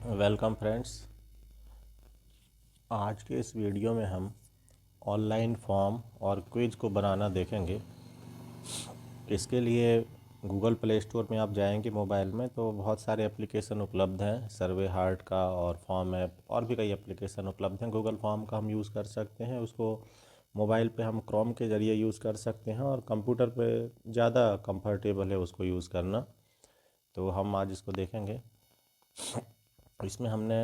Welcome friends. आज के इस वीडियो में हम ऑनलाइन फॉर्म और क्विज को बनाना देखेंगे। इसके लिए गूगल प्ले स्टोर में आप जाएंगे मोबाइल में तो बहुत सारे एप्लीकेशन उपलब्ध हैं, सर्वे हार्ट का और फॉर्म ऐप और भी कई एप्लीकेशन उपलब्ध हैं। गूगल फॉर्म का हम यूज़ कर सकते हैं, उसको मोबाइल पे हम क्रोम के ज़रिए यूज़ कर सकते हैं और कंप्यूटर पे ज़्यादा कंफर्टेबल है उसको यूज़ करना। तो हम आज इसको देखेंगे। इसमें हमने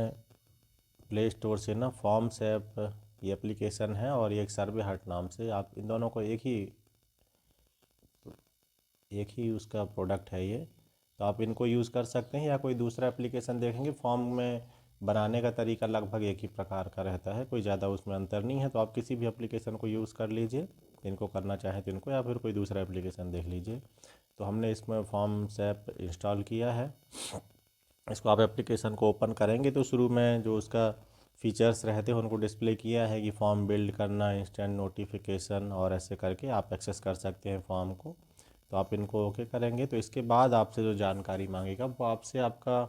प्ले स्टोर से ना फॉर्म्स ऐप ये एप्लीकेशन है और ये एक सर्वे हार्ट नाम से, आप इन दोनों को एक ही उसका प्रोडक्ट है ये। तो आप इनको यूज़ कर सकते हैं या कोई दूसरा एप्लीकेशन देखेंगे। फॉर्म में बनाने का तरीका लगभग एक ही प्रकार का रहता है, कोई ज़्यादा उसमें अंतर नहीं है। तो आप किसी भी एप्लीकेशन को यूज़ कर लीजिए, इनको करना चाहें तो इनको, या फिर कोई दूसरा एप्लीकेशन देख लीजिए। तो हमने इसमें फॉर्म्स ऐप इंस्टॉल किया है। इसको आप एप्लीकेशन को ओपन करेंगे तो शुरू में जो उसका फीचर्स रहते हैं उनको डिस्प्ले किया है कि फॉर्म बिल्ड करना, इंस्टेंट नोटिफिकेशन, और ऐसे करके आप एक्सेस कर सकते हैं फॉर्म को। तो आप इनको ओके करेंगे तो इसके बाद आपसे जो जानकारी मांगेगा वो आपसे आपका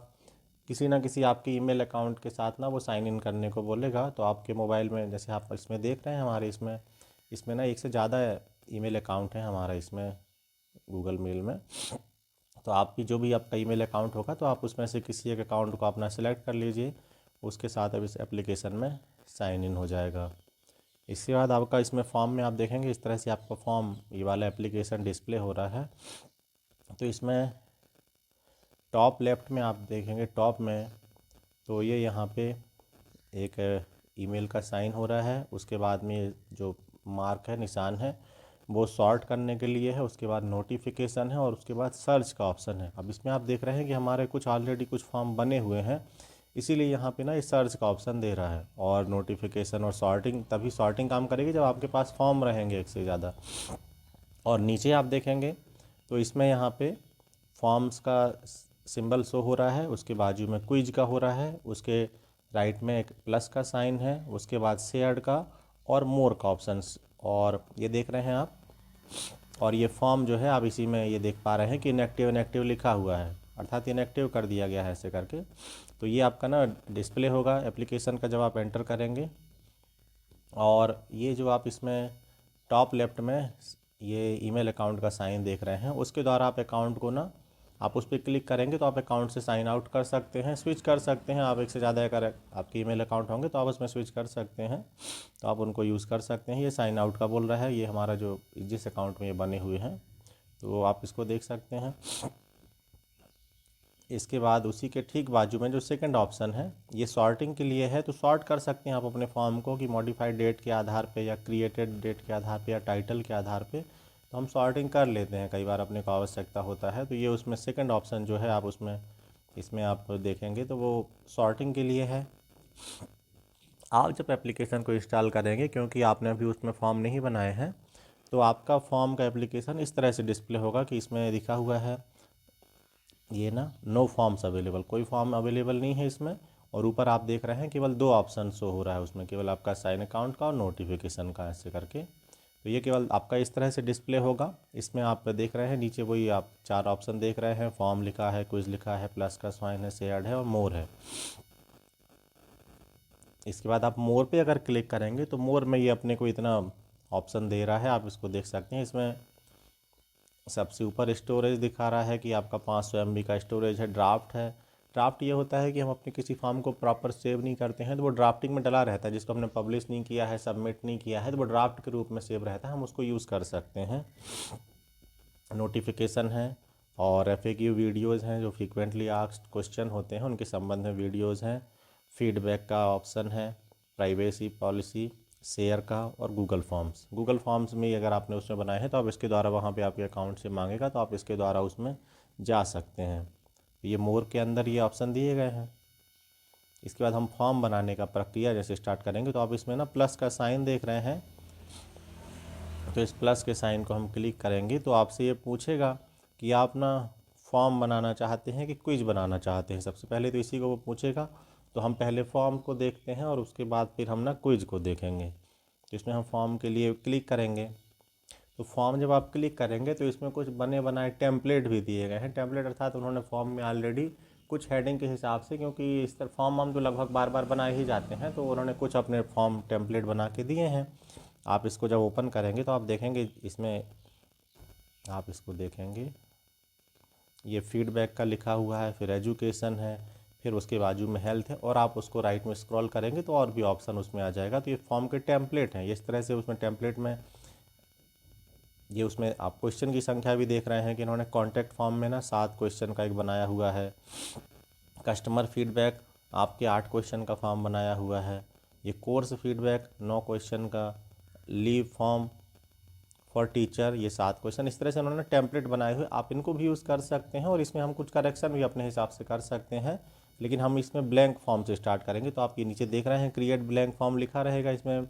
किसी ना किसी आपके ईमेल अकाउंट के साथ ना वो साइन इन करने को बोलेगा। तो आपके मोबाइल में जैसे आप इसमें देख रहे हैं हमारे इसमें इसमें ना एक से ज़्यादा ईमेल अकाउंट है हमारा इसमें गूगल मेल में। तो आपकी जो भी आपका ईमेल अकाउंट होगा तो आप उसमें से किसी एक अकाउंट को अपना सेलेक्ट कर लीजिए, उसके साथ अब इस एप्लीकेशन में साइन इन हो जाएगा। इसके बाद आपका इसमें फॉर्म में आप देखेंगे इस तरह से आपका फॉर्म ये वाला एप्लीकेशन डिस्प्ले हो रहा है। तो इसमें टॉप लेफ़्ट में आप देखेंगे, टॉप में तो ये यहाँ पे एक ईमेल का साइन हो रहा है। उसके बाद में जो मार्क है, निशान है, वो सॉर्ट करने के लिए है। उसके बाद नोटिफिकेशन है और उसके बाद सर्च का ऑप्शन है। अब इसमें आप देख रहे हैं कि हमारे कुछ ऑलरेडी कुछ फॉर्म बने हुए हैं, इसीलिए यहाँ पे ना ये सर्च का ऑप्शन दे रहा है। और नोटिफिकेशन और सॉर्टिंग, तभी सॉर्टिंग काम करेगी जब आपके पास फॉर्म रहेंगे एक से ज़्यादा। और नीचे आप देखेंगे तो इसमें यहाँ पे फॉर्म्स का सिंबल शो हो रहा है, उसके बाजू में क्विज का हो रहा है, उसके राइट में एक प्लस का साइन है, उसके बाद शेयर्ड का और मोर का ऑप्शंस, और ये देख रहे हैं आप। और ये फॉर्म जो है आप इसी में ये देख पा रहे हैं कि इनएक्टिव इनएक्टिव लिखा हुआ है, अर्थात इनएक्टिव कर दिया गया है ऐसे करके। तो ये आपका ना डिस्प्ले होगा एप्लीकेशन का जब आप एंटर करेंगे। और ये जो आप इसमें टॉप लेफ्ट में ये ईमेल अकाउंट का साइन देख रहे हैं, उसके द्वारा आप अकाउंट को ना आप उस पर क्लिक करेंगे तो आप अकाउंट से साइन आउट कर सकते हैं, स्विच कर सकते हैं। आप एक से ज़्यादा अगर आपके ईमेल अकाउंट होंगे तो आप उसमें स्विच कर सकते हैं, तो आप उनको यूज़ कर सकते हैं। ये साइन आउट का बोल रहा है, ये हमारा जो जिस अकाउंट में ये बने हुए हैं तो आप इसको देख सकते हैं। इसके बाद उसी के ठीक बाजू में जो सेकंड ऑप्शन है ये सॉर्टिंग के लिए है। तो सॉर्ट कर सकते हैं आप अपने फॉर्म को कि मॉडिफाइड डेट के आधार पे या क्रिएटेड डेट के आधार पे या टाइटल के आधार पे। तो हम सॉर्टिंग कर लेते हैं, कई बार अपने को आवश्यकता होता है। तो ये उसमें सेकंड ऑप्शन जो है आप उसमें इसमें आप देखेंगे तो वो सॉर्टिंग के लिए है। आप जब एप्लीकेशन को इंस्टॉल करेंगे, क्योंकि आपने अभी उसमें फॉर्म नहीं बनाए हैं, तो आपका फॉर्म का एप्लीकेशन इस तरह से डिस्प्ले होगा कि इसमें लिखा हुआ है ये ना नो फॉर्म्स अवेलेबल, कोई फॉर्म अवेलेबल नहीं है इसमें। और ऊपर आप देख रहे हैं केवल दो ऑप्शन शो हो रहा है उसमें, केवल आपका साइन अकाउंट का और नोटिफिकेशन का, ऐसे करके। तो ये केवल आपका इस तरह से डिस्प्ले होगा। इसमें आप देख रहे हैं नीचे वही आप चार ऑप्शन देख रहे हैं, फॉर्म लिखा है, क्विज लिखा है, प्लस का साइन है, शेयर्ड है और मोर है। इसके बाद आप मोर पे अगर क्लिक करेंगे तो मोर में ये अपने को इतना ऑप्शन दे रहा है, आप इसको देख सकते हैं। इसमें सबसे ऊपर स्टोरेज दिखा रहा है कि आपका 500 MB का स्टोरेज है। ड्राफ्ट है, ड्राफ्ट ये होता है कि हम अपने किसी फॉर्म को प्रॉपर सेव नहीं करते हैं तो वो ड्राफ्टिंग में डला रहता है, जिसको हमने पब्लिश नहीं किया है, सबमिट नहीं किया है, तो वो ड्राफ्ट के रूप में सेव रहता है, हम उसको यूज़ कर सकते हैं। नोटिफिकेशन है और FAQ वीडियोज़ हैं, जो फ्रीक्वेंटली आस्क्ड क्वेश्चन होते हैं उनके संबंध में वीडियोज़ हैं। फीडबैक का ऑप्शन है, प्राइवेसी पॉलिसी, शेयर का और गूगल फॉर्म्स में अगर आपने उसमें बनाए हैं तो आप इसके द्वारा वहाँ पे आपके अकाउंट से मांगेगा तो आप इसके द्वारा उसमें जा सकते हैं। ये मोर के अंदर ये ऑप्शन दिए गए हैं। इसके बाद हम फॉर्म बनाने का प्रक्रिया जैसे स्टार्ट करेंगे तो आप इसमें ना प्लस का साइन देख रहे हैं, तो इस प्लस के साइन को हम क्लिक करेंगे तो आपसे ये पूछेगा कि आप ना फॉर्म बनाना चाहते हैं कि क्विज बनाना चाहते हैं। सबसे पहले तो इसी को वो पूछेगा, तो हम पहले फॉर्म को देखते हैं और उसके बाद फिर हम ना क्विज को देखेंगे। तो इसमें हम फॉर्म के लिए क्लिक करेंगे। तो फॉर्म जब आप क्लिक करेंगे तो इसमें कुछ बने बनाए टेम्पलेट भी दिए गए हैं। टेम्पलेट अर्थात उन्होंने फॉर्म में ऑलरेडी कुछ हेडिंग के हिसाब से, क्योंकि इस तरह फॉर्म हम तो लगभग बार बार बनाए ही जाते हैं, तो उन्होंने कुछ अपने फॉर्म टेम्पलेट बना के दिए हैं। आप इसको जब ओपन करेंगे तो आप देखेंगे इसमें, आप इसको देखेंगे ये फीडबैक का लिखा हुआ है, फिर एजुकेशन है, फिर उसके बाजू में हेल्थ है, और आप उसको राइट में स्क्रॉल करेंगे तो और भी ऑप्शन उसमें आ जाएगा। तो ये फॉर्म के टेम्पलेट हैं, इस तरह से उसमें टेम्पलेट में ये उसमें आप क्वेश्चन की संख्या भी देख रहे हैं कि इन्होंने कॉन्टैक्ट फॉर्म में ना 7 क्वेश्चन का एक बनाया हुआ है। कस्टमर फीडबैक आपके 8 क्वेश्चन का फॉर्म बनाया हुआ है। ये कोर्स फीडबैक 9 क्वेश्चन का। लीव फॉर्म फॉर टीचर ये 7 क्वेश्चन। इस तरह से उन्होंने टेम्पलेट बनाए हुए, आप इनको भी यूज़ कर सकते हैं और इसमें हम कुछ करेक्शन भी अपने हिसाब से कर सकते हैं, लेकिन हम इसमें ब्लैंक फॉर्म से स्टार्ट करेंगे। तो आप ये नीचे देख रहे हैं क्रिएट ब्लैंक फॉर्म लिखा रहेगा, इसमें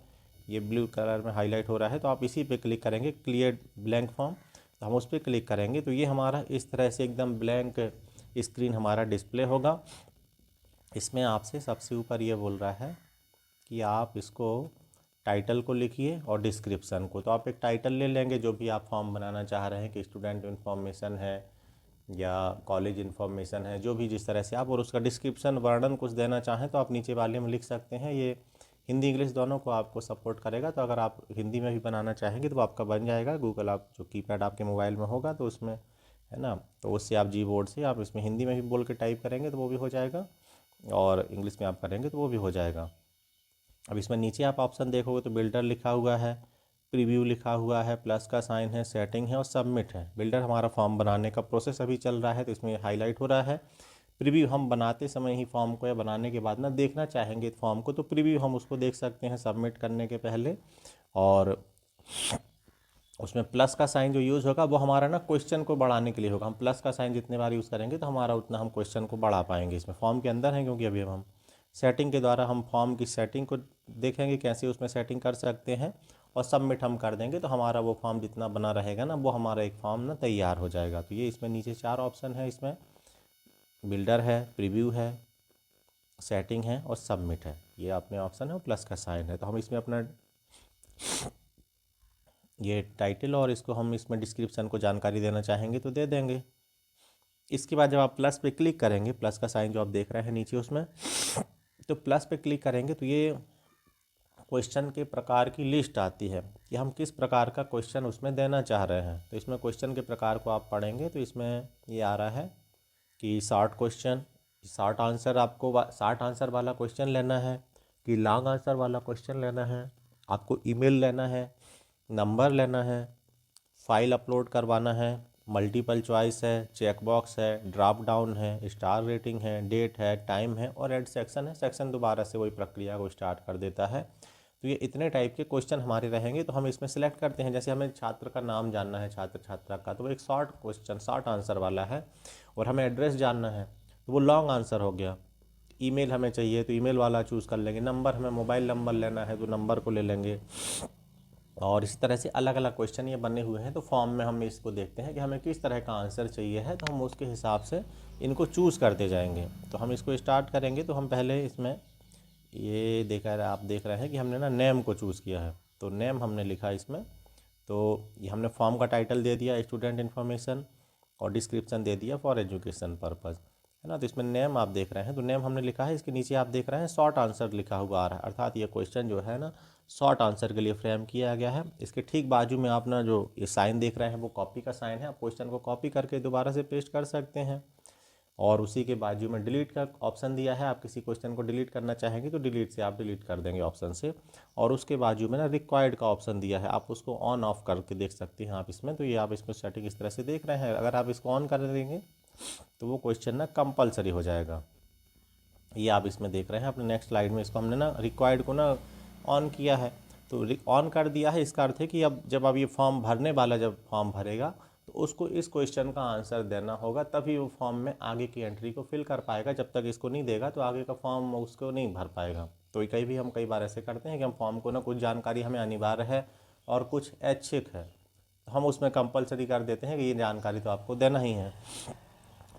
ये ब्लू कलर में हाईलाइट हो रहा है, तो आप इसी पे क्लिक करेंगे क्रिएट ब्लैंक फॉर्म, तो हम उस पर क्लिक करेंगे तो ये हमारा इस तरह से एकदम ब्लैंक स्क्रीन हमारा डिस्प्ले होगा। इसमें आपसे सबसे ऊपर ये बोल रहा है कि आप इसको टाइटल को लिखिए और डिस्क्रिप्शन को। तो आप एक टाइटल ले लेंगे जो भी आप फॉर्म बनाना चाह रहे हैं, कि स्टूडेंट इन्फॉर्मेशन है या कॉलेज इन्फॉर्मेशन है, जो भी जिस तरह से आप, और उसका डिस्क्रिप्शन वर्णन कुछ देना चाहें तो आप नीचे वाले में लिख सकते हैं। ये हिंदी इंग्लिश दोनों को आपको सपोर्ट करेगा, तो अगर आप हिंदी में भी बनाना चाहेंगे तो आपका बन जाएगा। गूगल आप जो कीपैड आपके मोबाइल में होगा तो उसमें है ना, तो उससे आप कीबोर्ड से आप इसमें हिंदी में भी बोल के टाइप करेंगे तो वो भी हो जाएगा, और इंग्लिश में आप करेंगे तो वो भी हो जाएगा। अब इसमें नीचे आप ऑप्शन देखोगे तो बिल्डर लिखा हुआ है, प्रीव्यू लिखा हुआ है, प्लस का साइन है, सेटिंग है और सबमिट है। बिल्डर हमारा फॉर्म बनाने का प्रोसेस अभी चल रहा है तो इसमें हाईलाइट हो रहा है। प्रीव्यू हम बनाते समय ही फॉर्म को या बनाने के बाद ना देखना चाहेंगे फॉर्म को, तो प्रीव्यू हम उसको देख सकते हैं सबमिट करने के पहले। और उसमें प्लस का साइन जो यूज़ होगा वो हमारा ना क्वेश्चन को बढ़ाने के लिए होगा। हम प्लस का साइन जितने बार यूज़ करेंगे तो हमारा उतना हम क्वेश्चन को बढ़ा पाएंगे। इसमें फॉर्म के अंदर है, क्योंकि अभी हम सेटिंग के द्वारा हम फॉर्म की सेटिंग को देखेंगे कैसे उसमें सेटिंग कर सकते हैं, और सबमिट हम कर देंगे तो हमारा वो फॉर्म जितना बना रहेगा ना, वो हमारा एक फॉर्म ना तैयार हो जाएगा। तो ये इसमें नीचे 4 ऑप्शन है, इसमें बिल्डर है, प्रीव्यू है, सेटिंग है और सबमिट है। ये अपने ऑप्शन है और प्लस का साइन है। तो हम इसमें अपना ये टाइटल और इसको हम इसमें डिस्क्रिप्शन को जानकारी देना चाहेंगे तो दे देंगे। इसके बाद जब आप प्लस पे क्लिक करेंगे, प्लस का साइन जो आप देख रहे हैं नीचे उसमें, तो प्लस पे क्लिक करेंगे तो ये क्वेश्चन के प्रकार की लिस्ट आती है कि हम किस प्रकार का क्वेश्चन उसमें देना चाह रहे हैं। तो इसमें क्वेश्चन के प्रकार को आप पढ़ेंगे तो इसमें ये आ रहा है कि शॉर्ट क्वेश्चन, शॉर्ट आंसर, आपको शॉर्ट आंसर वाला क्वेश्चन लेना है कि लॉन्ग आंसर वाला क्वेश्चन लेना है, आपको ईमेल लेना है, नंबर लेना है, फाइल अपलोड करवाना है, मल्टीपल चॉइस है, चेकबॉक्स है, ड्रॉप डाउन है, स्टार रेटिंग है, डेट है, टाइम है और एड सेक्शन है। सेक्शन दोबारा से वही प्रक्रिया को स्टार्ट कर देता है। तो ये इतने टाइप के क्वेश्चन हमारे रहेंगे, तो हम इसमें सेलेक्ट करते हैं। जैसे हमें छात्र का नाम जानना है, छात्र छात्रा का, तो वो एक शॉर्ट क्वेश्चन शॉर्ट आंसर वाला है, और हमें एड्रेस जानना है तो वो लॉन्ग आंसर हो गया। ईमेल हमें चाहिए तो ईमेल वाला चूज़ कर लेंगे, नंबर हमें मोबाइल नंबर लेना है तो नंबर को ले लेंगे, और इस तरह से अलग अलग क्वेश्चन ये बने हुए हैं। तो फॉर्म में हम इसको देखते हैं कि हमें किस तरह का आंसर चाहिए है, तो हम उसके हिसाब से इनको चूज़ करते जाएंगे। तो हम इसको स्टार्ट करेंगे तो हम पहले इसमें ये आप देख रहे हैं कि हमने ना नेम को चूज़ किया है, तो नेम हमने लिखा इसमें। तो ये हमने फॉर्म का टाइटल दे दिया स्टूडेंट इन्फॉर्मेशन, और डिस्क्रिप्शन दे दिया फॉर एजुकेशन पर्पज़, है ना। तो इसमें नेम आप देख रहे हैं, तो नेम हमने लिखा है। इसके नीचे आप देख रहे हैं शॉर्ट आंसर लिखा हुआ आ रहा है, अर्थात ये क्वेश्चन जो है ना शॉर्ट आंसर के लिए फ्रेम किया गया है। इसके ठीक बाजू में आप ना जो ये साइन देख रहे हैं वो कॉपी का साइन है, आप क्वेश्चन को कॉपी करके दोबारा से पेस्ट कर सकते हैं। और उसी के बाजू में डिलीट का ऑप्शन दिया है, आप किसी क्वेश्चन को डिलीट करना चाहेंगे तो डिलीट से आप डिलीट कर देंगे ऑप्शन से। और उसके बाजू में ना रिक्वायर्ड का ऑप्शन दिया है, आप उसको ऑन ऑफ करके देख सकते हैं आप इसमें। तो ये आप इसमें सेटिंग इस तरह से देख रहे हैं, अगर आप इसको ऑन कर देंगे तो वो क्वेश्चन ना कंपलसरी हो जाएगा। ये आप इसमें देख रहे हैं अपने नेक्स्ट स्लाइड में, इसको हमने ना रिक्वायर्ड को ना ऑन किया है, तो ऑन कर दिया है। इसका अर्थ है कि अब जब आप ये फॉर्म भरने वाला जब फॉर्म भरेगा तो उसको इस क्वेश्चन का आंसर देना होगा, तभी वो फॉर्म में आगे की एंट्री को फिल कर पाएगा। जब तक इसको नहीं देगा तो आगे का फॉर्म उसको नहीं भर पाएगा। तो कई बार ऐसे करते हैं कि हम फॉर्म को ना कुछ जानकारी हमें अनिवार्य है और कुछ ऐच्छिक है, तो हम उसमें कंपलसरी कर देते हैं कि ये जानकारी तो आपको देना ही है।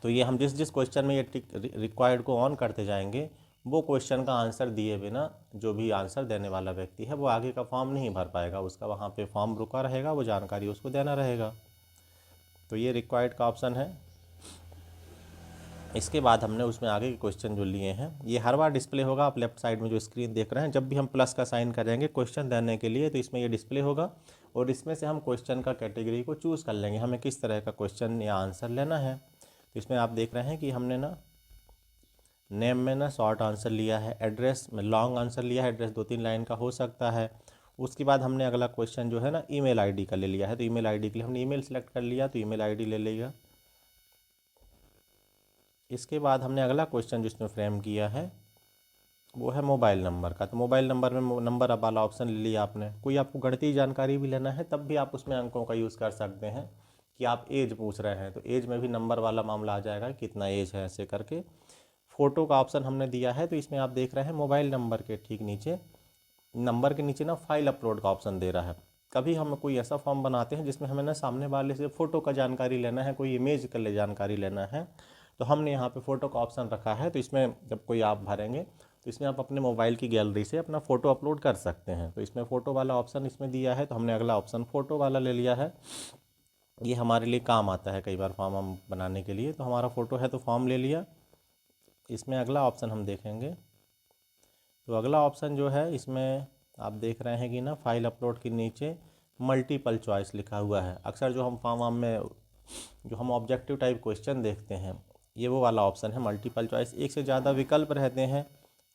तो ये हम जिस जिस क्वेश्चन में ये रिक्वायर्ड को ऑन करते जाएंगे, वो क्वेश्चन का आंसर दिए बिना जो भी आंसर देने वाला व्यक्ति है वो आगे का फॉर्म नहीं भर पाएगा, उसका वहाँ पे फॉर्म रुका रहेगा, वो जानकारी उसको देना रहेगा। तो ये रिक्वायर्ड का ऑप्शन है। इसके बाद हमने उसमें आगे के क्वेश्चन जो लिए हैं ये हर बार डिस्प्ले होगा। आप लेफ्ट साइड में जो स्क्रीन देख रहे हैं, जब भी हम प्लस का साइन करेंगे क्वेश्चन देने के लिए तो इसमें ये डिस्प्ले होगा और इसमें से हम क्वेश्चन का कैटेगरी को चूज़ कर लेंगे, हमें किस तरह का क्वेश्चन या आंसर लेना है। तो इसमें आप देख रहे हैं कि हमने ना नेम में ना शॉर्ट आंसर लिया है, एड्रेस में लॉन्ग आंसर लिया है, एड्रेस 2-3 लाइन का हो सकता है। उसके बाद हमने अगला क्वेश्चन जो है ना ईमेल आईडी का ले लिया है, तो ईमेल आईडी के लिए हमने ईमेल सेलेक्ट कर लिया, तो ईमेल आईडी ले लेगा। इसके बाद हमने अगला क्वेश्चन जिसमें फ्रेम किया है वो है मोबाइल नंबर का। तो मोबाइल नंबर में नंबर अब वाला ऑप्शन ले लिया आपने। कोई आपको गणितीय जानकारी भी लेना है तब भी आप उसमें अंकों का यूज़ कर सकते हैं, कि आप एज पूछ रहे हैं तो एज में भी नंबर वाला मामला आ जाएगा, कितना एज है ऐसे करके। फ़ोटो का ऑप्शन हमने दिया है, तो इसमें आप देख रहे हैं मोबाइल नंबर के ठीक नीचे, नंबर के नीचे ना फाइल अपलोड का ऑप्शन दे रहा है। कभी हम कोई ऐसा फॉर्म बनाते हैं जिसमें हमें ना सामने वाले से फ़ोटो का जानकारी लेना है, कोई इमेज का ले जानकारी लेना है, तो हमने यहाँ पे फ़ोटो का ऑप्शन रखा है। तो इसमें जब कोई आप भरेंगे तो इसमें आप अपने मोबाइल की गैलरी से अपना फ़ोटो अपलोड कर सकते हैं। तो इसमें फ़ोटो वाला ऑप्शन इसमें दिया है, तो हमने अगला ऑप्शन फ़ोटो वाला ले लिया है। ये हमारे लिए काम आता है कई बार फॉर्म हम बनाने के लिए। तो हमारा फ़ोटो है तो फॉर्म ले लिया। इसमें अगला ऑप्शन हम देखेंगे, तो अगला ऑप्शन जो है इसमें आप देख रहे हैं कि ना फाइल अपलोड के नीचे मल्टीपल चॉइस लिखा हुआ है। अक्सर जो हम फॉर्म में जो हम ऑब्जेक्टिव टाइप क्वेश्चन देखते हैं ये वो वाला ऑप्शन है मल्टीपल चॉइस। एक से ज़्यादा विकल्प रहते हैं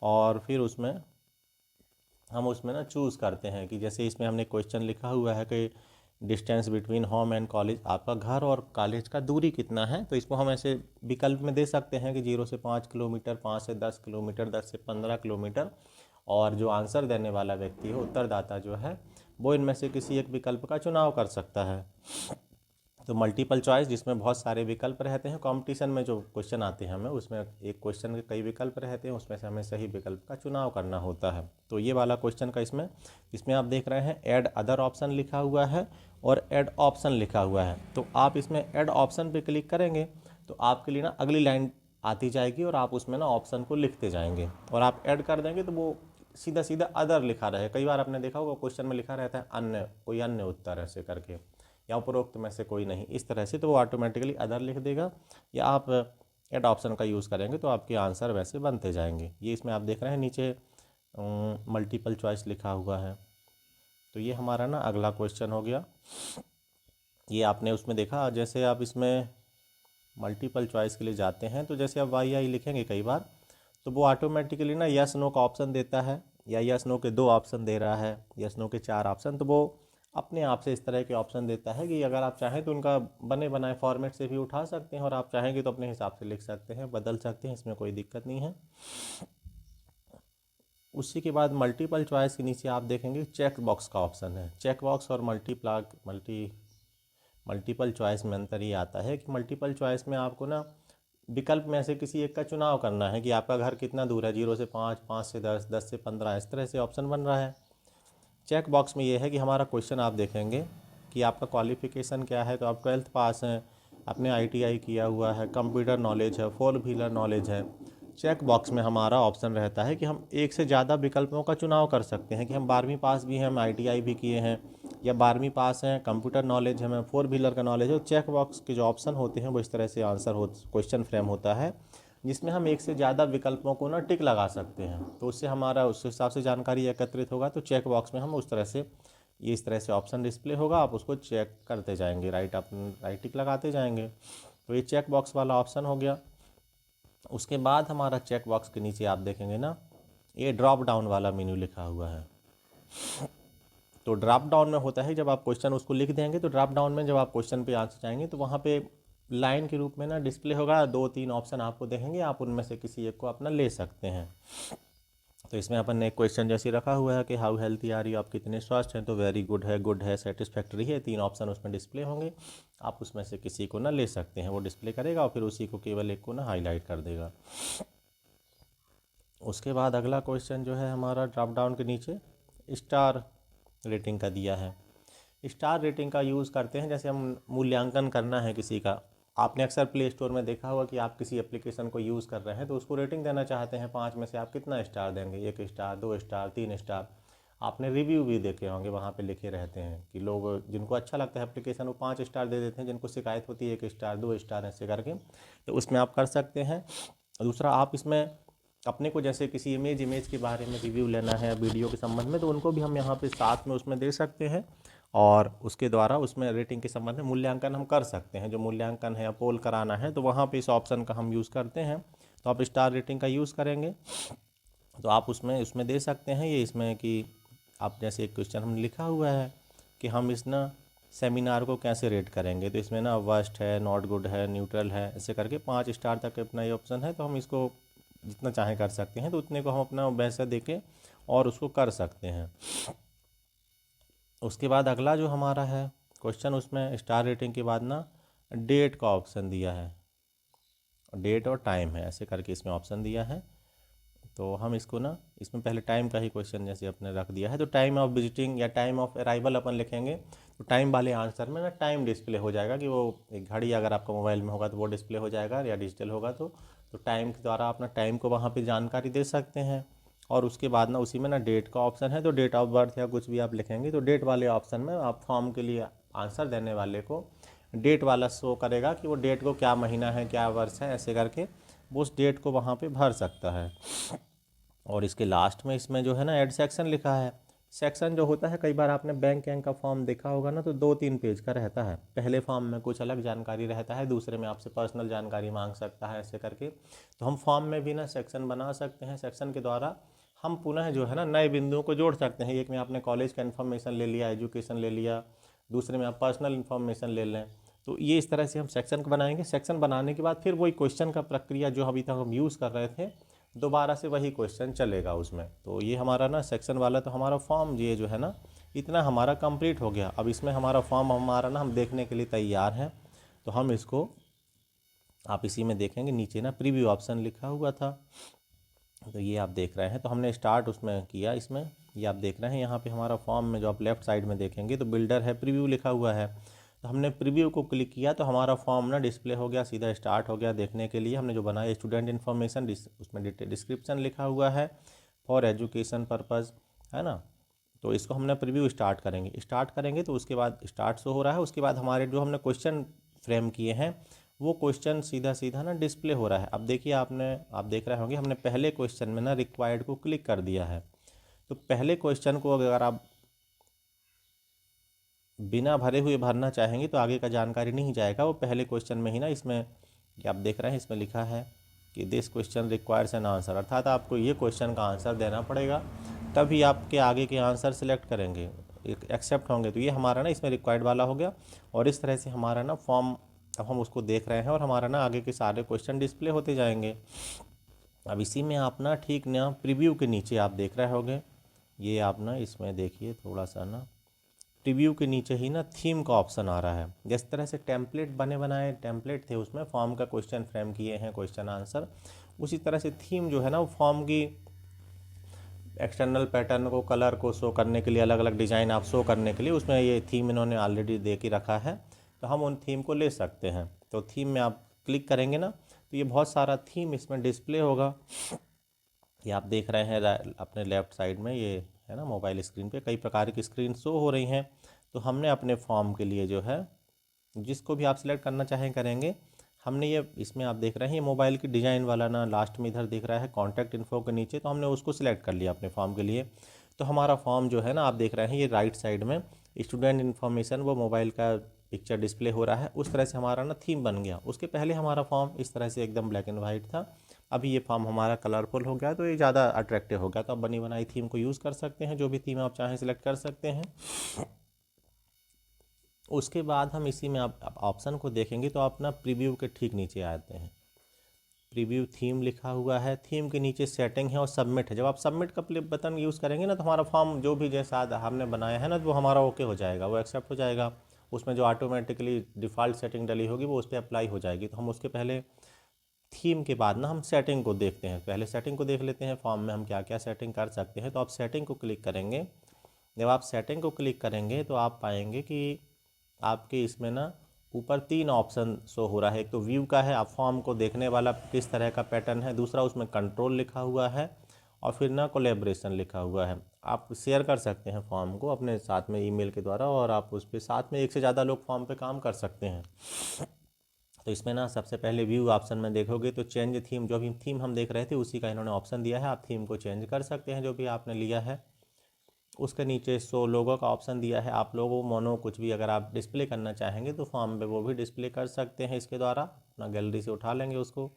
और फिर उसमें हम उसमें ना चूज़ करते हैं कि जैसे इसमें हमने क्वेश्चन लिखा हुआ है कि distance between home and college, आपका घर और कॉलेज का दूरी कितना है। तो इसको हम ऐसे विकल्प में दे सकते हैं कि 0 से 5 किलोमीटर, 5 से 10 किलोमीटर, 10 से 15 किलोमीटर। और जो आंसर देने वाला व्यक्ति है, उत्तरदाता जो है, वो इनमें से किसी एक विकल्प का चुनाव कर सकता है। तो मल्टीपल चॉइस जिसमें बहुत सारे विकल्प रहते हैं, कंपटीशन में जो क्वेश्चन आते हैं हमें उसमें एक क्वेश्चन के कई विकल्प रहते हैं, उसमें से हमें सही विकल्प का चुनाव करना होता है। तो ये वाला क्वेश्चन का इसमें आप देख रहे हैं ऐड अदर ऑप्शन लिखा हुआ है और ऐड ऑप्शन लिखा हुआ है। तो आप इसमें ऐड ऑप्शन पे क्लिक करेंगे तो आपके लिए ना अगली लाइन आती जाएगी और आप उसमें ना ऑप्शन को लिखते जाएंगे और आप ऐड कर देंगे तो वो सीधा सीधा अदर लिखा रहे। कई बार आपने देखा होगा क्वेश्चन में लिखा रहता है अन्य, कोई अन्य उत्तर ऐसे करके, या उपरोक्त में से कोई नहीं, इस तरह से, तो वो ऑटोमेटिकली अदर लिख देगा। या आप ऐड ऑप्शन का यूज़ करेंगे तो आपके आंसर वैसे बनते जाएंगे। ये इसमें आप देख रहे हैं नीचे मल्टीपल चॉइस लिखा हुआ है। तो ये हमारा ना अगला क्वेश्चन हो गया। ये आपने उसमें देखा, जैसे आप इसमें मल्टीपल चॉइस के लिए जाते हैं तो जैसे आप वाई आई लिखेंगे कई बार तो वो ऑटोमेटिकली ना यस नो का ऑप्शन देता है, या यस नो के 2 ऑप्शन दे रहा है, यस नो के 4 ऑप्शन। तो वो अपने आप से इस तरह के ऑप्शन देता है कि अगर आप चाहें तो उनका बने बनाए फॉर्मेट से भी उठा सकते हैं और आप चाहेंगे तो अपने हिसाब से लिख सकते हैं, बदल सकते हैं, इसमें कोई दिक्कत नहीं है। उसी के बाद मल्टीपल चॉइस के नीचे आप देखेंगे चेक बॉक्स का ऑप्शन है। चेक बॉक्स और मल्टीपल चॉइस में अंतर ये आता है कि मल्टीपल चॉइस में आपको ना विकल्प में से किसी एक का चुनाव करना है कि आपका घर कितना दूर है, 0 से 5, 5 से 10, 10 से 15, इस तरह से ऑप्शन बन रहा है। चेक बॉक्स में ये है कि हमारा क्वेश्चन आप देखेंगे कि आपका क्वालिफ़िकेशन क्या है, तो आप 12th पास हैं, आपने ITI किया हुआ है, कंप्यूटर नॉलेज है, 4 व्हीलर नॉलेज है। चेक बॉक्स में हमारा ऑप्शन रहता है कि हम एक से ज़्यादा विकल्पों का चुनाव कर सकते हैं कि हम 12वीं पास भी हैं, हम ITI भी किए हैं, या 12वीं पास हैं, कंप्यूटर नॉलेज है, हमें 4 व्हीलर का नॉलेज है। चेक बॉक्स के जो ऑप्शन होते हैं वो इस तरह से क्वेश्चन फ्रेम होता है जिसमें हम एक से ज़्यादा विकल्पों को ना टिक लगा सकते हैं। तो उससे हमारा उस हिसाब से जानकारी एकत्रित होगा। तो चेक बॉक्स में हम उस तरह से, ये इस तरह से ऑप्शन डिस्प्ले होगा, आप उसको चेक करते जाएंगे, राइट टिक लगाते जाएंगे। तो ये चेक बॉक्स वाला ऑप्शन हो गया। उसके बाद हमारा चेक बॉक्स के नीचे आप देखेंगे ना ये ड्रॉप डाउन वाला मेन्यू लिखा हुआ है। तो ड्रॉप डाउन में होता है जब आप क्वेश्चन उसको लिख देंगे तो ड्रॉप डाउन में जब आप क्वेश्चन पे आंसर जाएंगे तो वहाँ पे लाइन के रूप में ना डिस्प्ले होगा, 2-3 ऑप्शन आपको देखेंगे, आप उनमें से किसी एक को अपना ले सकते हैं। तो इसमें अपन ने एक क्वेश्चन जैसे रखा हुआ है कि हाउ हेल्थी आर यू, आप कितने स्वस्थ हैं, तो वेरी गुड है, गुड है, सेटिस्फैक्ट्री है, 3 ऑप्शन उसमें डिस्प्ले होंगे। आप उसमें से किसी को ना ले सकते हैं, वो डिस्प्ले करेगा और फिर उसी को केवल एक को ना हाईलाइट कर देगा। उसके बाद अगला क्वेश्चन जो है हमारा ड्रॉप डाउन के नीचे स्टार रेटिंग का दिया है। स्टार रेटिंग का यूज़ करते हैं जैसे हम मूल्यांकन करना है किसी का। आपने अक्सर प्ले स्टोर में देखा होगा कि आप किसी एप्लीकेशन को यूज़ कर रहे हैं तो उसको रेटिंग देना चाहते हैं, 5 में से आप कितना स्टार देंगे, 1 स्टार, 2 स्टार, 3 स्टार। आपने रिव्यू भी देखे होंगे, वहाँ पे लिखे रहते हैं कि लोग जिनको अच्छा लगता है एप्लीकेशन वो 5 स्टार दे देते हैं, जिनको शिकायत होती है 1 स्टार 2 स्टार ऐसे करके, तो उसमें आप कर सकते हैं। दूसरा, आप इसमें अपने को जैसे किसी इमेज के बारे में रिव्यू लेना है वीडियो के संबंध में, तो उनको भी हम यहाँ पे साथ में उसमें दे सकते हैं, और उसके द्वारा उसमें रेटिंग के संबंध में मूल्यांकन हम कर सकते हैं। जो मूल्यांकन है या पोल कराना है तो वहाँ पे इस ऑप्शन का हम यूज़ करते हैं। तो आप स्टार रेटिंग का यूज़ करेंगे तो आप उसमें उसमें दे सकते हैं ये, इसमें कि आप जैसे एक क्वेश्चन हमने लिखा हुआ है कि हम इस ना सेमिनार को कैसे रेट करेंगे, तो इसमें ना वर्स्ट है, नॉट गुड है, न्यूट्रल है, ऐसे करके 5 स्टार तक अपना ये ऑप्शन है। तो हम इसको जितना चाहें कर सकते हैं, तो उतने को हम अपना वैसा देके और उसको कर सकते हैं। उसके बाद अगला जो हमारा है क्वेश्चन, उसमें स्टार रेटिंग के बाद ना डेट का ऑप्शन दिया है, डेट और टाइम है ऐसे करके इसमें ऑप्शन दिया है। तो हम इसको ना इसमें पहले टाइम का ही क्वेश्चन जैसे अपने रख दिया है, तो टाइम ऑफ विजिटिंग या टाइम ऑफ अराइवल अपन लिखेंगे, तो टाइम वाले आंसर में ना टाइम डिस्प्ले हो जाएगा कि वो एक घड़ी अगर आपका मोबाइल में होगा तो वो डिस्प्ले हो जाएगा, या डिजिटल होगा तो टाइम के द्वारा अपना टाइम को वहाँ पे जानकारी दे सकते हैं। और उसके बाद ना उसी में ना डेट का ऑप्शन है, तो डेट ऑफ बर्थ या कुछ भी आप लिखेंगे तो डेट वाले ऑप्शन में आप फॉर्म के लिए आंसर देने वाले को डेट वाला शो करेगा कि वो डेट को क्या महीना है क्या वर्ष है, ऐसे करके वो उस डेट को वहाँ पे भर सकता है। और इसके लास्ट में इसमें जो है ना ऐड सेक्शन लिखा है। सेक्शन जो होता है, कई बार आपने बैंक का फॉर्म देखा होगा ना, तो 2-3 पेज का रहता है। पहले फॉर्म में कुछ अलग जानकारी रहता है, दूसरे में आपसे पर्सनल जानकारी मांग सकता है ऐसे करके। तो हम फॉर्म में भी ना सेक्शन बना सकते हैं, सेक्शन के द्वारा हम पुनः जो है ना नए बिंदुओं को जोड़ सकते हैं। एक में आपने कॉलेज का इन्फॉर्मेशन ले लिया, एजुकेशन ले लिया, दूसरे में आप पर्सनल इन्फॉर्मेशन ले लें। तो ये इस तरह से हम सेक्शन को बनाएंगे। सेक्शन बनाने के बाद फिर वही क्वेश्चन का प्रक्रिया जो अभी तक हम यूज़ कर रहे थे, दोबारा से वही क्वेश्चन चलेगा उसमें। तो ये हमारा ना सेक्शन वाला, तो हमारा फॉर्म ये जो है ना इतना हमारा कंप्लीट हो गया। अब इसमें हमारा फॉर्म हमारा ना हम देखने के लिए तैयार हैं। तो हम इसको आप इसी में देखेंगे, नीचे ना प्रीव्यू ऑप्शन लिखा हुआ था, तो ये आप देख रहे हैं। तो हमने स्टार्ट उसमें किया, इसमें ये आप देख रहे हैं यहाँ पे हमारा फॉर्म में जो आप लेफ़्ट साइड में देखेंगे तो बिल्डर है, प्रीव्यू लिखा हुआ है। तो हमने प्रीव्यू को क्लिक किया तो हमारा फॉर्म ना डिस्प्ले हो गया, सीधा स्टार्ट हो गया देखने के लिए। हमने जो बनाया स्टूडेंट इन्फॉर्मेशन, उसमें डिस्क्रिप्शन लिखा हुआ है फॉर एजुकेशन पर्पज़, है ना। तो इसको हमने प्रीव्यू स्टार्ट करेंगे तो उसके बाद स्टार्ट शो हो रहा है। उसके बाद हमारे जो हमने क्वेश्चन फ्रेम किए हैं वो क्वेश्चन सीधा सीधा ना डिस्प्ले हो रहा है। अब देखिए आप देख रहे होंगे हमने पहले क्वेश्चन में ना रिक्वायर्ड को क्लिक कर दिया है। तो पहले क्वेश्चन को अगर आप बिना भरे हुए भरना चाहेंगे तो आगे का जानकारी नहीं जाएगा, वो पहले क्वेश्चन में ही ना इसमें ये आप देख रहे हैं इसमें लिखा है कि this question requires an answer, अर्थात आपको ये क्वेश्चन का आंसर देना पड़ेगा तभी आपके आगे के आंसर सेलेक्ट करेंगे, एक्सेप्ट होंगे। तो ये हमारा ना इसमें रिक्वायर्ड वाला हो गया। और इस तरह से हमारा ना फॉर्म अब हम उसको देख रहे हैं और हमारा ना आगे के सारे क्वेश्चन डिस्प्ले होते जाएंगे। अब इसी में आप ना ठीक ना प्रीव्यू के नीचे आप देख रहे होंगे, ये आप ना इसमें देखिए थोड़ा सा ना प्रीव्यू के नीचे ही ना थीम का ऑप्शन आ रहा है। जिस तरह से टेम्पलेट बनाए टेम्पलेट थे उसमें फॉर्म का क्वेश्चन फ्रेम किए हैं, क्वेश्चन आंसर, उसी तरह से थीम जो है ना वो फॉर्म की एक्सटर्नल पैटर्न को, कलर को शो करने के लिए, अलग अलग डिज़ाइन आप शो करने के लिए उसमें ये थीम इन्होंने ऑलरेडी दे के रखा है। तो हम उन थीम को ले सकते हैं। तो थीम में आप क्लिक करेंगे ना तो ये बहुत सारा थीम इसमें डिस्प्ले होगा। ये आप देख रहे हैं अपने लेफ़्ट साइड में, ये है ना मोबाइल स्क्रीन पे कई प्रकार की स्क्रीन शो हो रही हैं। तो हमने अपने फॉर्म के लिए जो है जिसको भी आप सिलेक्ट करना चाहें करेंगे। हमने ये इसमें आप देख रहे हैं ये मोबाइल की डिज़ाइन वाला ना लास्ट में इधर दिख रहा है कॉन्टैक्ट इन्फो के नीचे, तो हमने उसको सिलेक्ट कर लिया अपने फॉर्म के लिए। तो हमारा फॉर्म जो है ना आप देख रहे हैं ये राइट साइड में स्टूडेंट इन्फॉर्मेशन वो मोबाइल का पिक्चर डिस्प्ले हो रहा है। उस तरह से हमारा ना थीम बन गया। उसके पहले हमारा फॉर्म इस तरह से एकदम ब्लैक एंड वाइट था, अभी ये फॉर्म हमारा कलरफुल हो गया तो ये ज़्यादा अट्रैक्टिव हो गया। तो आप बनी बनाई थीम को यूज़ कर सकते हैं, जो भी थीम आप चाहें सिलेक्ट कर सकते हैं। उसके बाद हम इसी में आप ऑप्शन को देखेंगे तो आप ना प्रीव्यू के ठीक नीचे आते हैं, प्रीव्यू थीम लिखा हुआ है, थीम के नीचे सेटिंग है और सबमिट है। जब आप सबमिट का बटन यूज़ करेंगे ना तो हमारा फॉर्म जो भी जैसा हमने बनाया है ना वो हमारा ओके हो जाएगा, वो एक्सेप्ट हो जाएगा। उसमें जो ऑटोमेटिकली डिफ़ॉल्ट सेटिंग डली होगी वो उस पर अप्लाई हो जाएगी। तो हम उसके पहले थीम के बाद ना हम सेटिंग को देखते हैं, पहले सेटिंग को देख लेते हैं फॉर्म में हम क्या क्या सेटिंग कर सकते हैं। तो आप सेटिंग को क्लिक करेंगे। जब आप सेटिंग को क्लिक करेंगे तो आप पाएंगे कि आपके इसमें ना ऊपर 3 ऑप्शन शो हो रहा है। एक तो व्यू का है, आप फॉर्म को देखने वाला किस तरह का पैटर्न है, दूसरा उसमें कंट्रोल लिखा हुआ है और फिर ना कोलैबोरेशन लिखा हुआ है। आप शेयर कर सकते हैं फॉर्म को अपने साथ में ईमेल के द्वारा, और आप उस पर साथ में एक से ज़्यादा लोग फॉर्म पे काम कर सकते हैं। तो इसमें ना सबसे पहले व्यू ऑप्शन में देखोगे तो चेंज थीम, जो भी थीम हम देख रहे थे उसी का इन्होंने ऑप्शन दिया है। आप थीम को चेंज कर सकते हैं जो भी आपने लिया है। उसके नीचे शो लोगो का ऑप्शन दिया है। आप लोगो मोनो कुछ भी अगर आप डिस्प्ले करना चाहेंगे तो फॉर्म पे वो भी डिस्प्ले कर सकते हैं इसके द्वारा, अपना गैलरी से उठा लेंगे उसको।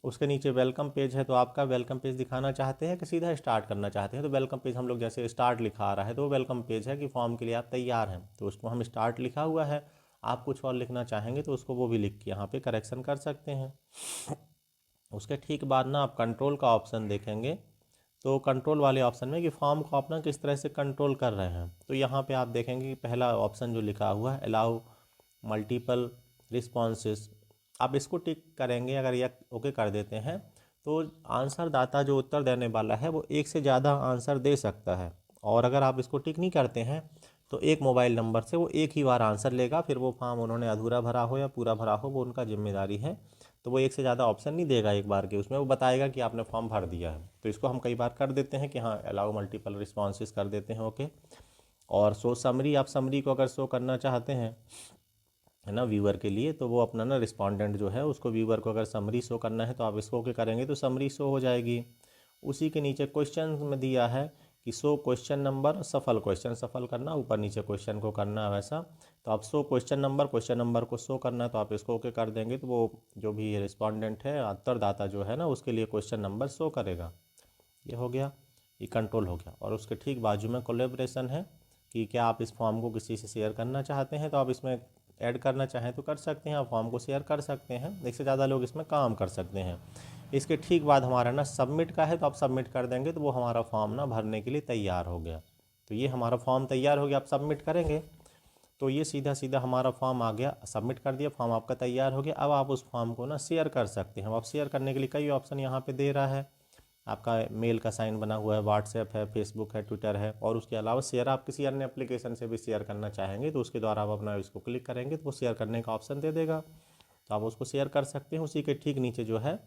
उसके नीचे वेलकम पेज है, तो आपका वेलकम पेज दिखाना चाहते हैं कि सीधा स्टार्ट करना चाहते हैं। तो वेलकम पेज हम लोग जैसे स्टार्ट लिखा आ रहा है तो वो वेलकम पेज है कि फॉर्म के लिए आप तैयार हैं, तो उसको हम स्टार्ट लिखा हुआ है। आप कुछ और लिखना चाहेंगे तो उसको वो भी लिख के यहाँ पे करेक्शन कर सकते हैं। उसके ठीक बाद ना आप कंट्रोल का ऑप्शन देखेंगे, तो कंट्रोल वाले ऑप्शन में कि फॉर्म को आप ना किस तरह से कंट्रोल कर रहे हैं, तो यहाँ पे आप देखेंगे कि पहला ऑप्शन जो लिखा हुआ है अलाउ मल्टीपल रिस्पॉन्सेस, आप इसको टिक करेंगे। अगर यह ओके कर देते हैं तो आंसर दाता जो उत्तर देने वाला है वो एक से ज़्यादा आंसर दे सकता है। और अगर आप इसको टिक नहीं करते हैं तो एक मोबाइल नंबर से वो एक ही बार आंसर लेगा, फिर वो फॉर्म उन्होंने अधूरा भरा हो या पूरा भरा हो वो उनका जिम्मेदारी है। तो वो एक से ज़्यादा ऑप्शन नहीं देगा एक बार के उसमें, वो बताएगा कि आपने फॉर्म भर दिया है। तो इसको हम कई बार कर देते हैं कि हाँ अलाउ मल्टीपल रिस्पॉन्सेस कर देते हैं ओके। और शो समरी, आप समरी को अगर शो करना चाहते हैं है ना व्यूअर के लिए, तो वो अपना ना रिस्पोंडेंट जो है उसको व्यूअर को अगर समरी शो करना है तो आप इसको ओके करेंगे तो समरी शो हो जाएगी। उसी के नीचे क्वेश्चन में दिया है कि शो क्वेश्चन नंबर सफल, क्वेश्चन सफल करना ऊपर नीचे क्वेश्चन को करना वैसा। तो आप शो क्वेश्चन नंबर को शो करना है तो आप इसको ओके कर देंगे तो वो जो भी रिस्पोंडेंट है उत्तरदाता जो है ना उसके लिए क्वेश्चन नंबर शो करेगा। ये हो गया, ये कंट्रोल हो गया। और उसके ठीक बाजू में कोलेब्रेशन है कि क्या आप इस फॉर्म को किसी से शेयर करना चाहते हैं, तो आप इसमें ऐड करना चाहें तो कर सकते हैं, आप फॉर्म को शेयर कर सकते हैं, एक से ज़्यादा लोग इसमें काम कर सकते हैं। इसके ठीक बाद हमारा ना सबमिट का है, तो आप सबमिट कर देंगे तो वो हमारा फॉर्म ना भरने के लिए तैयार हो गया। तो ये हमारा फॉर्म तैयार हो गया, आप सबमिट करेंगे तो ये सीधा सीधा हमारा फॉर्म आ गया, सबमिट कर दिया, फॉर्म आपका तैयार हो गया। अब आप उस फॉर्म को ना शेयर कर सकते हैं। अब आप शेयर करने के लिए कई ऑप्शन यहाँ पे दे रहा है, आपका मेल का साइन बना हुआ है, व्हाट्सएप है, फेसबुक है, ट्विटर है, और उसके अलावा शेयर आप किसी अन्य एप्लीकेशन से भी शेयर करना चाहेंगे तो उसके द्वारा आप अपना इसको क्लिक करेंगे तो वो शेयर करने का ऑप्शन दे देगा, तो आप उसको शेयर कर सकते हैं। उसी के ठीक नीचे जो है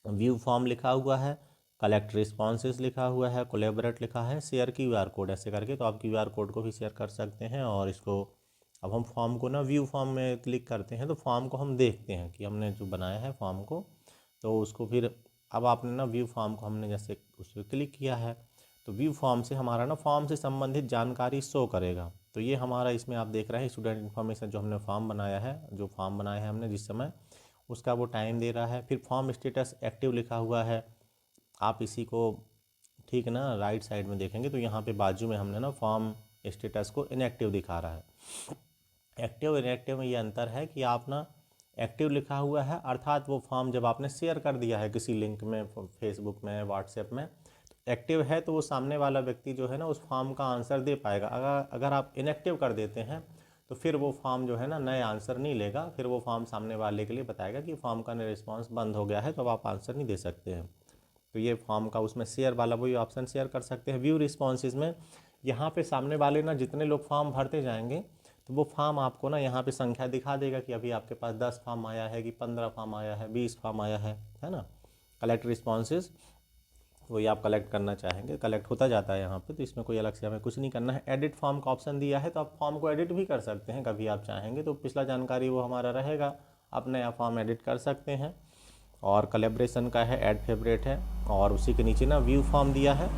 व्यू फॉर्म लिखा हुआ है, कलेक्ट रिस्पॉन्सेस लिखा हुआ है, कोलेबरेट लिखा है, शेयर QR कोड ऐसे करके, तो आप QR कोड को भी शेयर कर सकते हैं। और इसको अब हम फॉर्म को ना व्यू फॉर्म में क्लिक करते हैं तो फॉर्म को हम देखते हैं कि हमने जो बनाया है फॉर्म को, तो उसको फिर अब आपने ना व्यू फॉर्म को हमने जैसे उस पर क्लिक किया है तो व्यू फॉर्म से हमारा ना फॉर्म से संबंधित जानकारी शो करेगा। तो ये हमारा इसमें आप देख रहे हैं स्टूडेंट इन्फॉर्मेशन, जो हमने फॉर्म बनाया है, जो फॉर्म बनाया है हमने जिस समय, उसका वो टाइम दे रहा है। फिर फॉर्म स्टेटस एक्टिव लिखा हुआ है, आप इसी को ठीक ना राइट साइड में देखेंगे तो यहाँ पे बाजू में हमने ना फॉर्म स्टेटस को इनएक्टिव दिखा रहा है। एक्टिव इनएक्टिव में ये अंतर है कि आप ना एक्टिव लिखा हुआ है अर्थात वो फॉर्म जब आपने शेयर कर दिया है किसी लिंक में, फेसबुक में, व्हाट्सएप में, एक्टिव है तो वो सामने वाला व्यक्ति जो है ना उस फॉर्म का आंसर दे पाएगा। अगर आप इनएक्टिव कर देते हैं तो फिर वो फॉर्म जो है ना नए आंसर नहीं लेगा, फिर वो फॉर्म सामने वाले के लिए बताएगा कि फॉर्म का रिस्पॉन्स बंद हो गया है तो अब आप आंसर नहीं दे सकते हैं। तो ये फॉर्म का उसमें शेयर वाला वही ऑप्शन शेयर कर सकते हैं। व्यू रिस्पॉन्सेज में यहाँ पे सामने वाले ना जितने लोग फॉर्म भरते जाएंगे तो वो फॉर्म आपको ना यहाँ पे संख्या दिखा देगा कि अभी आपके पास 10 फॉर्म आया है कि 15 फॉर्म आया है, 20 फॉर्म आया है ना। कलेक्ट रिस्पॉन्सेज वही आप कलेक्ट करना चाहेंगे, कलेक्ट होता जाता है यहाँ पे, तो इसमें कोई अलग से हमें कुछ नहीं करना है। एडिट फॉर्म का ऑप्शन दिया है तो आप फॉर्म को एडिट भी कर सकते हैं कभी आप चाहेंगे, तो पिछला जानकारी वो हमारा रहेगा, आप नया फॉर्म एडिट कर सकते हैं। और कलेब्रेशन का है, ऐड फेवरेट है, और उसी के नीचे ना व्यू फॉर्म दिया है,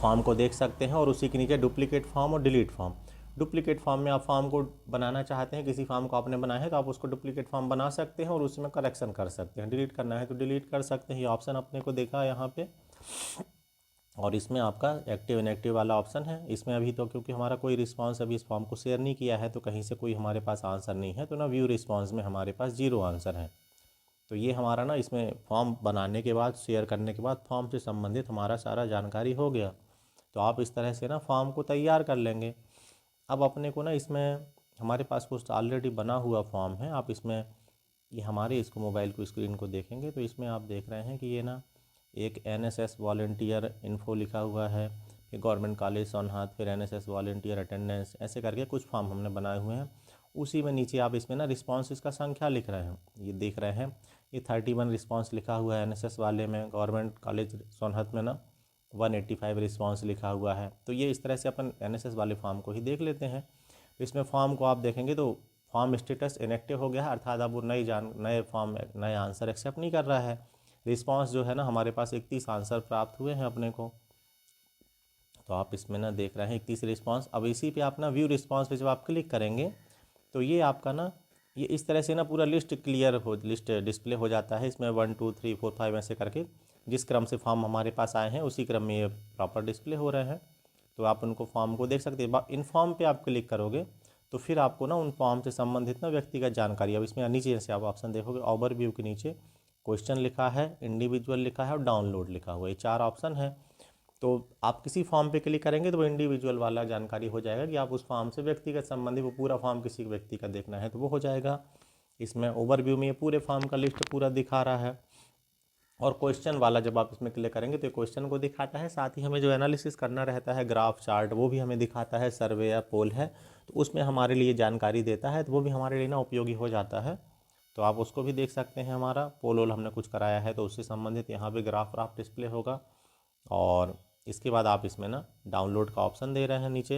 फॉर्म को देख सकते हैं। और उसी के नीचे डुप्लीकेट फॉर्म और डिलीट फॉर्म। डुप्लीकेट फॉर्म में आप फॉर्म को बनाना चाहते हैं, किसी फॉर्म को आपने बनाया है तो आप उसको डुप्लीकेट फॉर्म बना सकते हैं और उसमें करेक्शन कर सकते हैं। डिलीट करना है तो डिलीट कर सकते हैं, ये ऑप्शन अपने को देखा यहाँ पे। और इसमें आपका एक्टिव इनएक्टिव वाला ऑप्शन है। इसमें अभी तो क्योंकि हमारा कोई रिस्पांस अभी इस फॉर्म को शेयर नहीं किया है तो कहीं से कोई हमारे पास आंसर नहीं है, तो ना व्यू रिस्पांस में हमारे पास 0 आंसर है। तो ये हमारा ना इसमें फॉर्म बनाने के बाद, शेयर करने के बाद फॉर्म से संबंधित हमारा सारा जानकारी हो गया। तो आप इस तरह से ना फॉर्म को तैयार कर लेंगे। अब अपने को ना इसमें हमारे पास कुछ ऑलरेडी बना हुआ फॉर्म है, आप इसमें ये हमारे इसको मोबाइल को स्क्रीन को देखेंगे तो इसमें आप देख रहे हैं कि ये ना एक NSS वॉल्टियर इन्फो लिखा हुआ है, फिर गवर्नमेंट कॉलेज सोनहाथ, फिर NSS वॉल्टियर अटेंडेंस, ऐसे करके कुछ फॉर्म हमने बनाए हुए हैं। उसी में नीचे आप इसमें ना रिस्पॉन्स इसका संख्या लिख रहे हैं, ये देख रहे हैं, ये 31 रिस्पॉन्स लिखा हुआ है NSS वाले में, गवर्नमेंट कॉलेज सोनहत में ना 185 रिस्पॉन्स लिखा हुआ है। तो ये इस तरह से अपन NSS वाले फॉर्म को ही देख लेते हैं। तो इसमें फॉर्म को आप देखेंगे तो फॉर्म स्टेटस इनएक्टिव हो गया है, अर्थात अब वो नए आंसर एक्सेप्ट नहीं कर रहा है। रिस्पॉन्स जो है ना, हमारे पास 31 आंसर प्राप्त हुए हैं अपने को। तो आप इसमें ना देख रहे हैं 31 रिस्पॉन्स। अब इसी पे आप ना व्यू रिस्पॉन्स पे जब आप क्लिक करेंगे तो ये आपका ना ये इस तरह से ना पूरा लिस्ट डिस्प्ले हो जाता है। इसमें 1 2 3 4 5 ऐसे करके जिस क्रम से फॉर्म हमारे पास आए हैं उसी क्रम में ये प्रॉपर डिस्प्ले हो रहे हैं। तो आप उनको फॉर्म को देख सकते हैं। इन फॉर्म पे आप क्लिक करोगे तो फिर आपको ना उन फॉर्म से संबंधित ना व्यक्तिगत जानकारी, अब इसमें नीचे जैसे आप ऑप्शन देखोगे ओवरव्यू के नीचे क्वेश्चन लिखा है, इंडिविजुअल लिखा है और डाउनलोड लिखा हुआ है, ये 4 ऑप्शन है। तो आप किसी फॉर्म पे क्लिक करेंगे तो वो इंडिविजुअल वाला जानकारी हो जाएगा कि आप उस फॉर्म से व्यक्तिगत संबंधी, वो पूरा फॉर्म किसी व्यक्ति का देखना है तो वो हो जाएगा। इसमें ओवरव्यू में ये पूरे फॉर्म का लिस्ट पूरा दिखा रहा है। और क्वेश्चन वाला जब आप इसमें क्लिक करेंगे तो क्वेश्चन को दिखाता है, साथ ही हमें जो एनालिसिस करना रहता है, ग्राफ चार्ट, वो भी हमें दिखाता है। सर्वे या पोल है तो उसमें हमारे लिए जानकारी देता है, तो वो भी हमारे लिए ना उपयोगी हो जाता है। तो आप उसको भी देख सकते हैं। हमारा पोल वोल हमने कुछ कराया है तो उससे संबंधित यहाँ पे ग्राफ डिस्प्ले होगा। और इसके बाद आप इसमें ना डाउनलोड का ऑप्शन दे रहे हैं नीचे,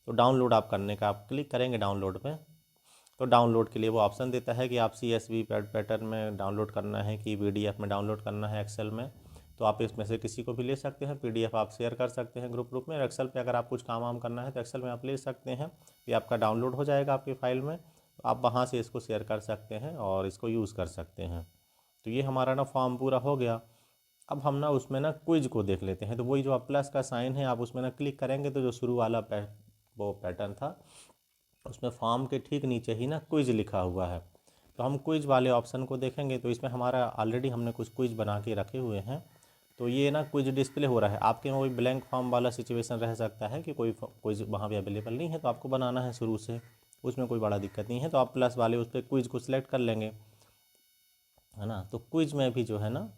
तो डाउनलोड आप करने का आप क्लिक करेंगे डाउनलोड पे, तो डाउनलोड के लिए वो ऑप्शन देता है कि आप CSV पैटर्न में डाउनलोड करना है कि PDF में डाउनलोड करना है, एक्सेल में। तो आप इसमें से किसी को भी ले सकते हैं। PDF आप शेयर कर सकते हैं ग्रुप में। एक्सेल पे अगर आप कुछ काम वाम करना है तो एक्सेल में आप ले सकते हैं। ये आपका डाउनलोड हो जाएगा आपकी फ़ाइल में, तो आप वहाँ से इसको शेयर कर सकते हैं और इसको यूज़ कर सकते हैं। तो ये हमारा ना फॉर्म पूरा हो गया। अब हम ना उसमें ना क्विज को देख लेते हैं। तो वही जो आप प्लस का साइन है, आप उसमें ना क्लिक करेंगे तो जो शुरू वाला वो पैटर्न था उसमें फॉर्म के ठीक नीचे ही ना क्विज लिखा हुआ है। तो हम क्विज वाले ऑप्शन को देखेंगे तो इसमें हमारा ऑलरेडी हमने कुछ क्विज बना के रखे हुए हैं। तो ये ना क्विज डिस्प्ले हो रहा है। आपके में कोई ब्लैंक फॉर्म वाला सिचुएशन रह सकता है कि कोई क्विज वहाँ पे अवेलेबल नहीं है, तो आपको बनाना है शुरू से, उसमें कोई बड़ा दिक्कत नहीं है। तो आप प्लस वाले उस पर क्विज को सिलेक्ट कर लेंगे, है ना। तो क्विज में भी जो है ना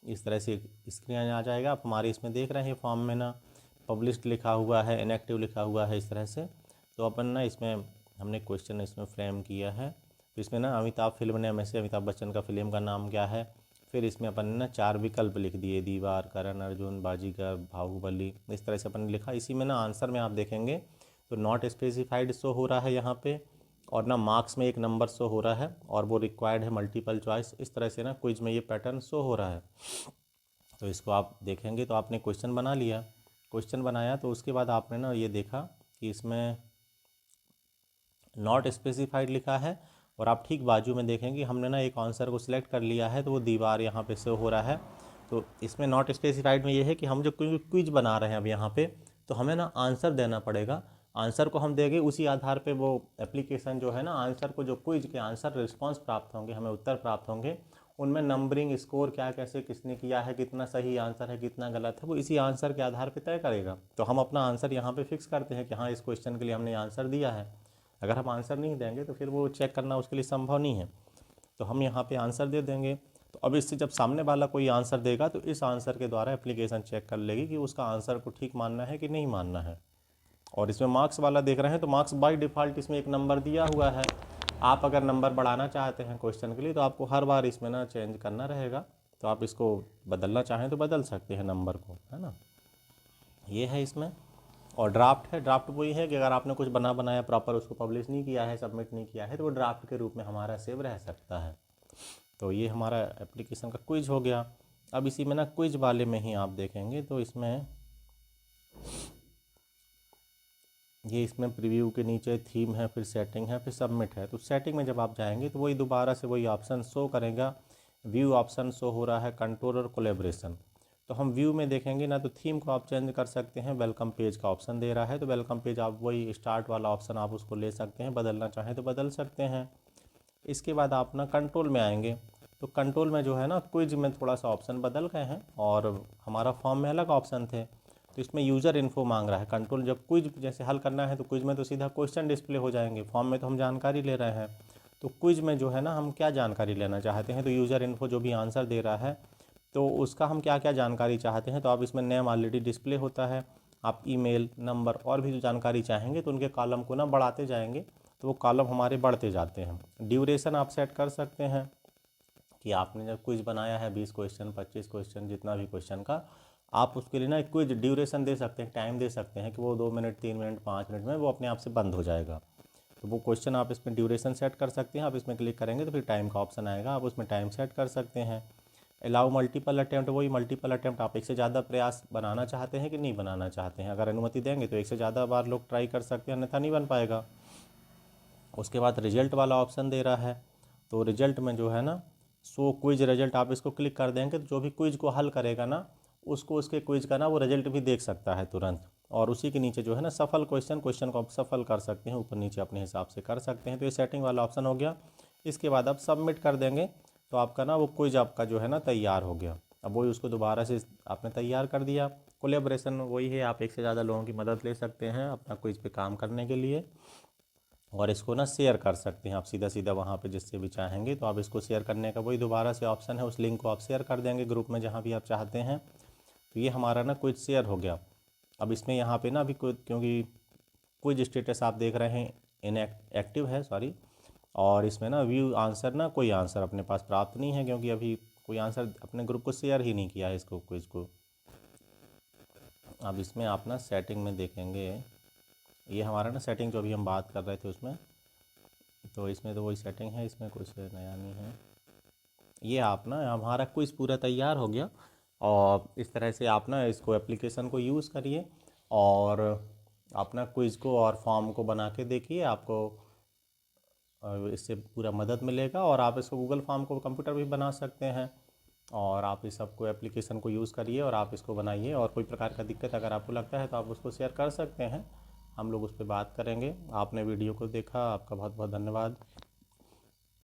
इस तरह से स्क्रीन आ जाएगा। आप हमारे इसमें देख रहे हैं फॉर्म में ना पब्लिश्ड लिखा हुआ है, इनएक्टिव लिखा हुआ है, इस तरह से। तो अपन ना इसमें हमने क्वेश्चन इसमें फ्रेम किया है। तो इसमें ना अमिताभ फिल्म नेम में से अमिताभ बच्चन का फिल्म का नाम क्या है। फिर इसमें अपन ने ना 4 विकल्प लिख दिए, दीवार, करण अर्जुन, बाजीगर, बाहुबली, इस तरह से अपन ने लिखा। इसी में ना आंसर में आप देखेंगे तो नॉट स्पेसिफाइड शो हो रहा है यहाँ पे, और ना मार्क्स में एक नंबर शो हो रहा है और वो रिक्वायर्ड है मल्टीपल चॉइस। इस तरह से ना क्विज में ये पैटर्न शो हो रहा है। तो इसको आप देखेंगे तो आपने क्वेश्चन बना लिया। क्वेश्चन बनाया तो उसके बाद आपने ना ये देखा कि इसमें नॉट स्पेसिफाइड लिखा है, और आप ठीक बाजू में देखेंगे हमने ना एक आंसर को सिलेक्ट कर लिया है, तो वो दीवार यहाँ पे शो हो रहा है। तो इसमें नॉट स्पेसिफाइड में ये है कि हम जो क्विज बना रहे हैं अब यहाँ पे, तो हमें ना आंसर देना पड़ेगा। आंसर को हम देंगे, उसी आधार पे वो एप्लीकेशन जो है ना आंसर को, जो क्विज के आंसर रिस्पांस प्राप्त होंगे, हमें उत्तर प्राप्त होंगे, उनमें नंबरिंग स्कोर क्या कैसे किसने किया है, कितना सही आंसर है कितना गलत है, वो इसी आंसर के आधार पर तय करेगा। तो हम अपना आंसर यहाँ पे फिक्स करते हैं कि हाँ इस क्वेश्चन के लिए हमने आंसर दिया है। अगर हम आंसर नहीं देंगे तो फिर वो चेक करना उसके लिए संभव नहीं है। तो हम यहाँ पे आंसर दे देंगे। तो अब इससे जब सामने वाला कोई आंसर देगा तो इस आंसर के द्वारा एप्लीकेशन चेक कर लेगी कि उसका आंसर को ठीक मानना है कि नहीं मानना है। और इसमें मार्क्स वाला देख रहे हैं तो मार्क्स बाय डिफ़ॉल्ट इसमें एक नंबर दिया हुआ है। आप अगर नंबर बढ़ाना चाहते हैं क्वेश्चन के लिए तो आपको हर बार इसमें ना चेंज करना रहेगा। तो आप इसको बदलना चाहें तो बदल सकते हैं नंबर को, है ना। ये है इसमें। और ड्राफ्ट है। ड्राफ्ट वही है कि अगर आपने कुछ बनाया प्रॉपर, उसको पब्लिश नहीं किया है, सबमिट नहीं किया है, तो वो ड्राफ्ट के रूप में हमारा सेव रह सकता है। तो ये हमारा एप्लीकेशन का क्विज हो गया। अब इसी में ना क्विज वाले में ही आप देखेंगे तो इसमें इसमें प्रीव्यू के नीचे थीम है, फिर सेटिंग है, फिर सबमिट है। तो सेटिंग में जब आप जाएंगे तो वही दोबारा से वही ऑप्शन शो करेगा। व्यू ऑप्शन शो हो रहा है, कंट्रोल और कोलेब्रेशन। तो हम व्यू में देखेंगे ना तो थीम को आप चेंज कर सकते हैं। वेलकम पेज का ऑप्शन दे रहा है तो वेलकम पेज आप वही स्टार्ट वाला ऑप्शन आप उसको ले सकते हैं, बदलना चाहें तो बदल सकते हैं। इसके बाद आप ना कंट्रोल में आएंगे तो कंट्रोल में जो है ना क्विज में थोड़ा सा ऑप्शन बदल गए हैं और हमारा फॉर्म में अलग ऑप्शन थे। तो इसमें यूज़र इन्फो मांग रहा है। कंट्रोल जब क्विज जैसे हल करना है तो क्विज में तो सीधा क्वेश्चन डिस्प्ले हो जाएंगे, फॉर्म में तो हम जानकारी ले रहे हैं। तो क्विज में जो है ना हम क्या जानकारी लेना चाहते हैं, तो यूज़र इन्फो जो भी आंसर दे रहा है तो उसका हम क्या क्या जानकारी चाहते हैं। तो आप इसमें नेम ऑलरेडी डिस्प्ले होता है, आप ईमेल नंबर और भी जो जानकारी चाहेंगे तो उनके कॉलम को ना बढ़ाते जाएंगे तो वो कॉलम हमारे बढ़ते जाते हैं। ड्यूरेशन आप सेट कर सकते हैं कि आपने जब क्विज बनाया है 20 क्वेश्चन 25 क्वेश्चन जितना भी क्वेश्चन का, आप उसके लिए ना एक क्विज ड्यूरेशन दे सकते हैं, टाइम दे सकते हैं कि वो 2 मिनट 3 मिनट 5 मिनट में वो अपने आप से बंद हो जाएगा। तो वो क्वेश्चन आप इसमें ड्यूरेशन सेट कर सकते हैं। आप इसमें क्लिक करेंगे तो फिर टाइम का ऑप्शन आएगा, आप उसमें टाइम सेट कर सकते हैं। अलाउ मल्टीपल अटैम्प्ट, वही मल्टीपल अटैम्प्ट, आप एक से ज़्यादा प्रयास बनाना चाहते हैं कि नहीं बनाना चाहते हैं। अगर अनुमति देंगे तो एक से ज़्यादा बार लोग ट्राई कर सकते हैं, अन्यथा नहीं बन पाएगा। उसके बाद रिजल्ट वाला ऑप्शन दे रहा है, तो रिजल्ट में जो है ना सो क्विज रिजल्ट, आप इसको क्लिक कर देंगे तो जो भी क्विज को हल करेगा ना उसको उसके क्विज का ना वो रिजल्ट भी देख सकता है तुरंत। और उसी के नीचे जो है ना सफल क्वेश्चन को आप सफल कर सकते हैं, ऊपर नीचे अपने हिसाब से कर सकते हैं। तो ये सेटिंग वाला ऑप्शन हो गया। इसके बाद आप सबमिट कर देंगे तो आपका ना वो क्विज आपका जो है ना तैयार हो गया। अब वही उसको दोबारा से आपने तैयार कर दिया। कोलेब्रेशन वही है, आप एक से ज़्यादा लोगों की मदद ले सकते हैं अपना क्विज पे काम करने के लिए, और इसको ना शेयर कर सकते हैं आप सीधा सीधा वहाँ पे जिससे भी चाहेंगे। तो आप इसको शेयर करने का वही दोबारा से ऑप्शन है, उस लिंक को आप शेयर कर देंगे ग्रुप में जहाँ भी आप चाहते हैं। तो ये हमारा ना क्विज शेयर हो गया। अब इसमें यहाँ पे ना अभी क्योंकि क्विज स्टेटस आप देख रहे हैं इनएक्टिव है, सॉरी। और इसमें ना व्यू आंसर ना कोई आंसर अपने पास प्राप्त नहीं है, क्योंकि अभी कोई आंसर अपने ग्रुप को शेयर ही नहीं किया है इसको क्विज को। अब इसमें आप ना सेटिंग में देखेंगे, ये हमारा ना सेटिंग जो अभी हम बात कर रहे थे उसमें, तो इसमें तो वही सेटिंग है, इसमें कुछ नया नहीं है। ये आप ना हमारा क्विज़ पूरा तैयार हो गया। और इस तरह से आप ना इसको एप्लीकेशन को यूज़ करिए और अपना क्विज़ को और फॉर्म को बना के देखिए, आपको इससे पूरा मदद मिलेगा। और आप इसको गूगल फॉर्म को कंप्यूटर भी बना सकते हैं। और आप इस सबको एप्लीकेशन को यूज़ करिए और आप इसको बनाइए। और कोई प्रकार का दिक्कत अगर आपको लगता है तो आप उसको शेयर कर सकते हैं, हम लोग उस पर बात करेंगे। आपने वीडियो को देखा, आपका बहुत बहुत धन्यवाद।